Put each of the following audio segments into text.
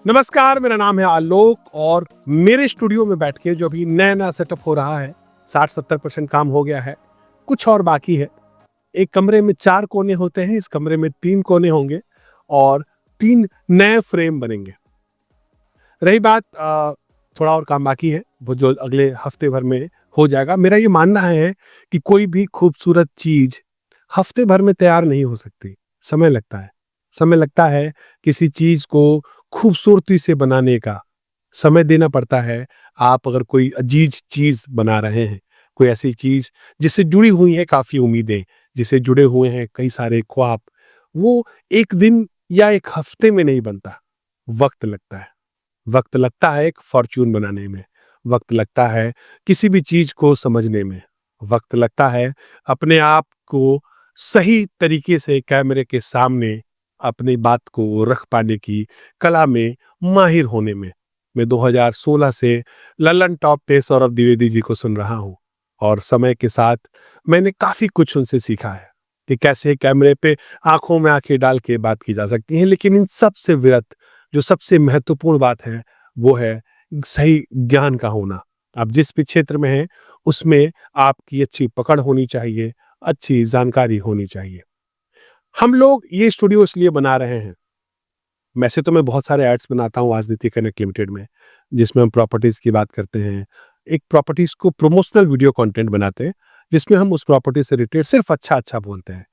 नमस्कार, मेरा नाम है आलोक और मेरे स्टूडियो में बैठ के जो अभी नया सेटअप हो रहा है, 60-70% काम हो गया है, कुछ और बाकी है। एक कमरे में 4 कोने होते हैं, इस कमरे में 3 कोने होंगे और 3 नए फ्रेम बनेंगे। रही बात थोड़ा और काम बाकी है, वो जो अगले हफ्ते भर में हो जाएगा। मेरा ये मानना है कि कोई भी खूबसूरत चीज़ हफ्ते भर में तैयार नहीं हो सकती, समय लगता है। समय लगता है किसी चीज़ को खूबसूरती से बनाने का, समय देना पड़ता है। आप अगर कोई अजीज चीज़ बना रहे हैं, कोई ऐसी चीज़ जिससे जुड़ी हुई है काफ़ी उम्मीदें, जिससे जुड़े हुए हैं कई सारे ख्वाब, वो 1 दिन या 1 हफ्ते में नहीं बनता, वक़्त लगता है। वक़्त लगता है एक फ़ॉर्च्यून बनाने में, वक़्त लगता है किसी भी चीज़ को समझने में, वक़्त लगता है अपने आप को सही तरीके से कैमरे के सामने अपनी बात को रख पाने की कला में माहिर होने में। मैं 2016 से लल्लन टॉप पे सौरभ द्विवेदी जी को सुन रहा हूँ और समय के साथ मैंने काफ़ी कुछ उनसे सीखा है कि कैसे कैमरे पे आँखों में आँखें डाल के बात की जा सकती है। लेकिन इन सब से विरत जो सबसे महत्वपूर्ण बात है, वो है सही ज्ञान का होना। आप जिस भी क्षेत्र में हैं, उसमें आपकी अच्छी पकड़ होनी चाहिए, अच्छी जानकारी होनी चाहिए। हम लोग ये स्टूडियो इसलिए बना रहे हैं, वैसे तो मैं बहुत सारे एड्स बनाता हूँ राजनीति कनेक्ट लिमिटेड में, जिसमें हम प्रॉपर्टीज़ की बात करते हैं। एक प्रॉपर्टीज़ को प्रमोशनल वीडियो कंटेंट बनाते हैं, जिसमें हम उस प्रॉपर्टी से रिलेटेड सिर्फ़ अच्छा-अच्छा बोलते हैं।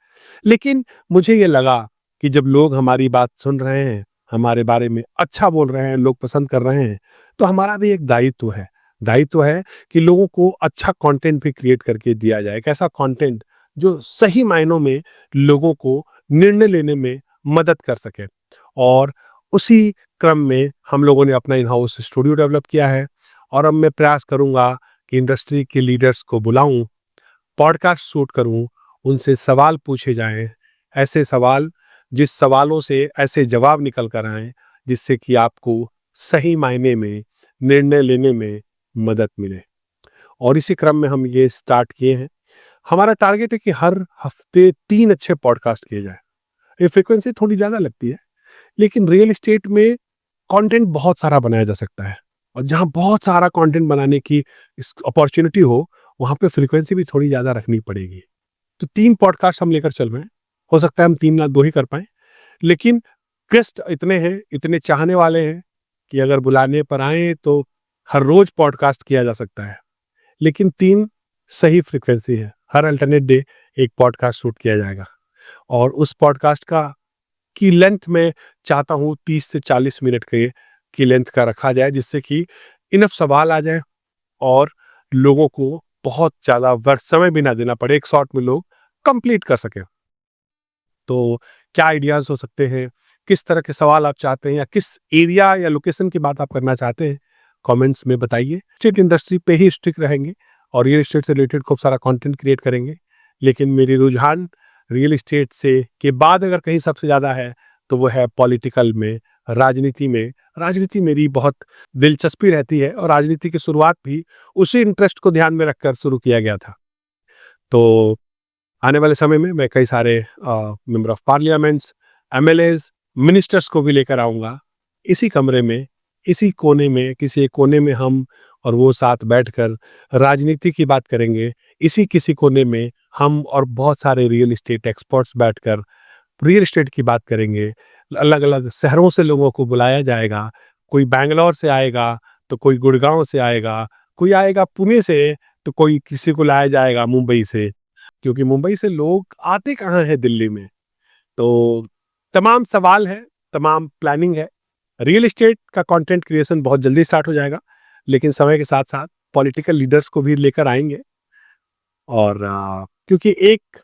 लेकिन मुझे ये लगा कि जब लोग हमारी बात सुन रहे हैं, हमारे बारे में अच्छा बोल रहे हैं, लोग पसंद कर रहे हैं, तो हमारा भी एक दायित्व है। दायित्व है कि लोगों को अच्छा कंटेंट भी क्रिएट करके दिया जाए। एक ऐसा कंटेंट जो सही मायनों में लोगों को निर्णय लेने में मदद कर सके। और उसी क्रम में हम लोगों ने अपना इन हाउस स्टूडियो डेवलप किया है और अब मैं प्रयास करूँगा कि इंडस्ट्री के लीडर्स को बुलाऊँ, पॉडकास्ट शूट करूँ, उनसे सवाल पूछे जाएँ, ऐसे सवाल जिस सवालों से ऐसे जवाब निकल कर आएँ, जिससे कि आपको सही मायने में निर्णय लेने में मदद मिले। और इसी क्रम में हम ये स्टार्ट किए हैं। हमारा टारगेट है कि हर हफ्ते 3 अच्छे पॉडकास्ट किए जाएँ। ये फ्रीक्वेंसी थोड़ी ज़्यादा लगती है, लेकिन रियल एस्टेट में कंटेंट बहुत सारा बनाया जा सकता है और जहाँ बहुत सारा कंटेंट बनाने की इस अपॉर्चुनिटी वहाँ पे फ्रीक्वेंसी भी थोड़ी ज़्यादा रखनी पड़ेगी। तो 3 पॉडकास्ट हम लेकर चल रहे हैं। हो सकता है हम 3 ना 2 ही कर पाएँ, लेकिन गेस्ट इतने हैं, इतने चाहने वाले हैं कि अगर बुलाने पर आएँ तो हर रोज़ पॉडकास्ट किया जा सकता है। लेकिन 3 सही फ्रीक्वेंसी है। हर अल्टरनेट डे एक पॉडकास्ट शूट किया जाएगा और उस पॉडकास्ट की लेंथ मैं चाहता हूँ 30 से 40 मिनट की लेंथ का रखा जाए, जिससे कि इनफ सवाल आ जाए और लोगों को बहुत ज़्यादा व्यर्थ समय भी ना देना पड़े, एक शॉट में लोग कंप्लीट कर सकें। तो क्या आइडियाज़ हो सकते हैं? किस तरह के सवाल आप चाहते हैं या किस एरिया या लोकेशन की बात आप करना चाहते हैं? कमेंट्स में बताइए। स्टेट इंडस्ट्री पे ही स्टिक रहेंगे और रियल एस्टेट से रिलेटेड खूब सारा कंटेंट क्रिएट करेंगे। लेकिन मेरी रुझान रियल एस्टेट से के बाद अगर कहीं सबसे ज़्यादा है, तो वो है पॉलिटिकल में, राजनीति में। राजनीति मेरी बहुत दिलचस्पी रहती है और राजनीति की शुरुआत भी उसी इंटरेस्ट को ध्यान में रखकर शुरू किया गया था। तो आने वाले समय में मैं कई सारे member of parliaments, MLAs, ministers को भी लेकर आऊँगा। इसी कमरे में, इसी कोने में, किसी एक कोने में हम और वो साथ बैठकर राजनीति की बात करेंगे। इसी किसी कोने में हम और बहुत सारे रियल एस्टेट एक्सपर्ट्स बैठकर रियल एस्टेट की बात करेंगे। अलग-अलग शहरों से लोगों को बुलाया जाएगा। कोई बैंगलोर से आएगा, तो कोई गुड़गाँव से आएगा, कोई आएगा पुणे से, तो कोई किसी को लाया जाएगा मुंबई से। क्योंकि मुंबई से लोग आते कहाँ हैं दिल्ली में। तो तमाम सवाल हैं, तमाम प्लानिंग है। रियल एस्टेट का कंटेंट क्रिएशन बहुत जल्दी स्टार्ट हो जाएगा, लेकिन समय के साथ-साथ पॉलिटिकल लीडर्स को भी लेकर आएँगे और क्योंकि एक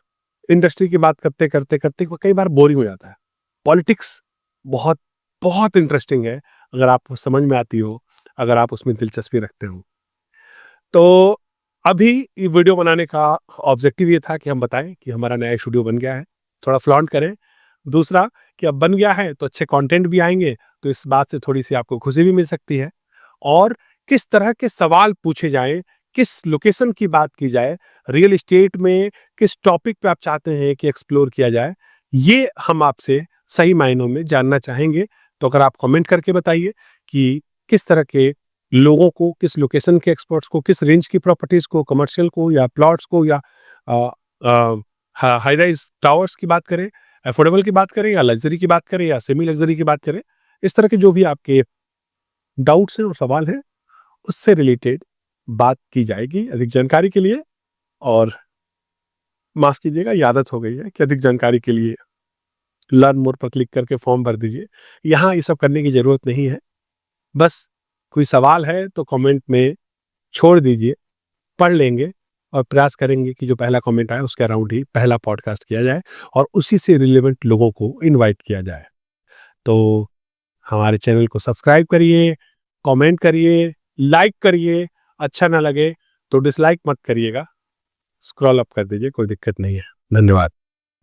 इंडस्ट्री की बात करते-करते वो कई बार बोरिंग हो जाता है। पॉलिटिक्स बहुत, बहुत इंटरेस्टिंग है, अगर आपको समझ में आती हो, अगर आप उसमें दिलचस्पी रखते हो। तो अभी ये वीडियो बनाने का ऑब्जेक्टिव ये था कि हम बताएं कि हमारा नया स्टूडियो बन गया है, थोड़ा फ्लॉन्ट करें। दूसरा कि अब बन गया है तो अच्छे कंटेंट भी आएंगे, तो इस बात से थोड़ी सी आपको खुशी भी मिल सकती है। और किस तरह के सवाल पूछे जाएं, किस लोकेशन की बात की जाए, रियल एस्टेट में किस टॉपिक पे आप चाहते हैं कि एक्सप्लोर किया जाए, ये हम आपसे सही मायनों में जानना चाहेंगे, तो अगर आप कमेंट करके बताइए कि किस तरह के लोगों को, किस लोकेशन के एक्सपर्ट्स को, किस रेंज की प्रॉपर्टीज को, कमर्शियल को या प्लॉट्स को या हाई राइज टावर्स की बात करें, अफोर्डेबल की बात करें या लग्जरी की बात करें या सेमी लग्जरी की बात करें, इस तरह के जो भी आपके डाउट्स हैं और सवाल हैं उससे रिलेटेड बात की जाएगी अधिक जानकारी के लिए। और माफ कीजिएगा, ये आदत हो गई है कि अधिक जानकारी के लिए लर्न मोर पर क्लिक करके फॉर्म भर दीजिए। यहाँ ये सब करने की जरूरत नहीं है। बस कोई सवाल है तो कमेंट में छोड़ दीजिए, पढ़ लेंगे और प्रयास करेंगे कि जो पहला कमेंट आया उसके अराउंड ही पहला पॉडकास्ट किया जाए और उसी से रिलेवेंट लोगों को इनवाइट किया जाए। तो हमारे चैनल को सब्सक्राइब करिए, कमेंट करिए, लाइक करिए, अच्छा ना लगे तो डिसलाइक मत करिएगा, स्क्रॉल अप कर दीजिए, कोई दिक्कत नहीं है। धन्यवाद।